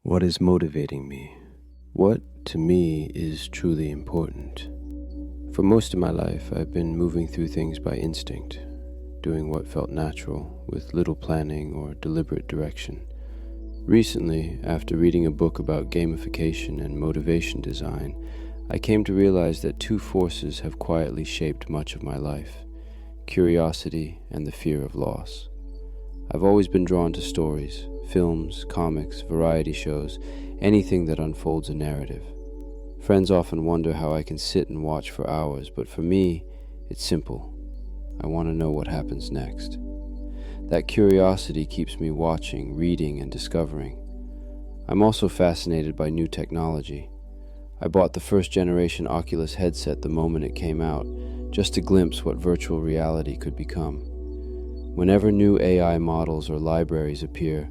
What is motivating me? What, to me, is truly important? For most of my life, I've been moving through things by instinct, doing what felt natural, with little planning or deliberate direction. Recently, after reading a book about gamification and motivation design, I came to realize that two forces have quietly shaped much of my life: curiosity and the fear of loss. I've always been drawn to stories, films, comics, variety shows, anything that unfolds a narrative. Friends often wonder how I can sit and watch for hours, but for me, it's simple. I want to know what happens next. That curiosity keeps me watching, reading, and discovering. I'm also fascinated by new technology. I bought the first generation Oculus headset the moment it came out, just to glimpse what virtual reality could become. Whenever new AI models or libraries appear,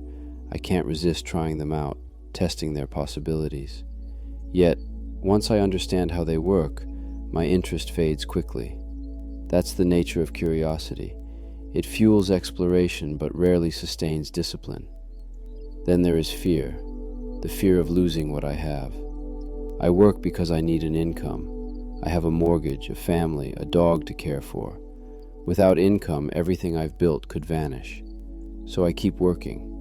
I can't resist trying them out, testing their possibilities. Yet, once I understand how they work, my interest fades quickly. That's the nature of curiosity. It fuels exploration but rarely sustains discipline. Then there is fear, the fear of losing what I have. I work because I need an income. I have a mortgage, a family, a dog to care for. Without income, everything I've built could vanish. So I keep working.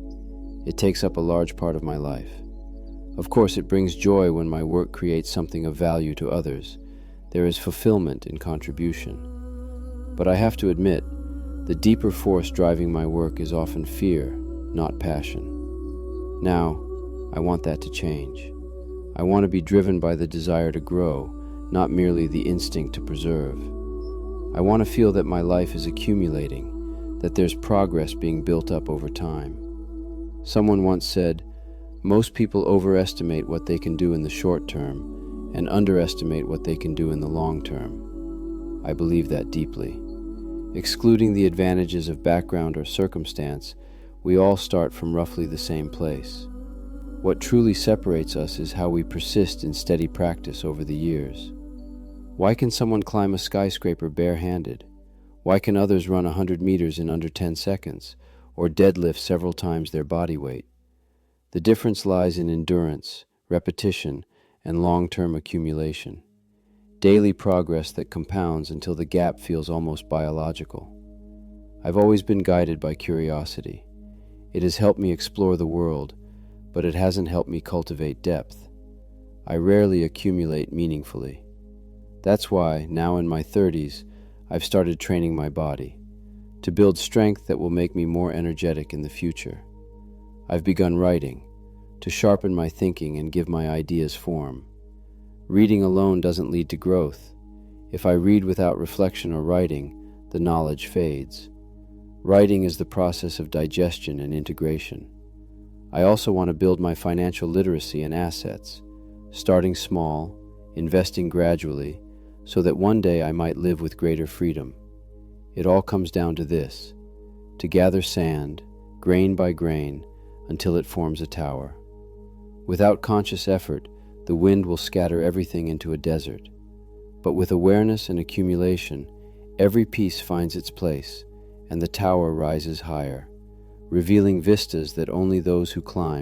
It takes up a large part of my life. Of course, it brings joy when my work creates something of value to others. There is fulfillment in contribution. But I have to admit, the deeper force driving my work is often fear, not passion. Now, I want that to change. I want to be driven by the desire to grow, not merely the instinct to preserve. I want to feel that my life is accumulating, that there's progress being built up over time. Someone once said, "Most people overestimate what they can do in the short term and underestimate what they can do in the long term." I believe that deeply. Excluding the advantages of background or circumstance, we all start from roughly the same place. What truly separates us is how we persist in steady practice over the years. Why can someone climb a skyscraper barehanded? Why can others run 100 meters in under 10 seconds, or deadlift several times their body weight? The difference lies in endurance, repetition, and long-term accumulation. Daily progress that compounds until the gap feels almost biological. I've always been guided by curiosity. It has helped me explore the world, but it hasn't helped me cultivate depth. I rarely accumulate meaningfully. That's why, now in my 30s, I've started training my body to build strength that will make me more energetic in the future. I've begun writing to sharpen my thinking and give my ideas form. Reading alone doesn't lead to growth. If I read without reflection or writing, the knowledge fades. Writing is the process of digestion and integration. I also want to build my financial literacy and assets, starting small, investing gradually, so that one day I might live with greater freedom. It all comes down to this: to gather sand, grain by grain, until it forms a tower. Without conscious effort, the wind will scatter everything into a desert. But with awareness and accumulation, every piece finds its place, and the tower rises higher, revealing vistas that only those who climb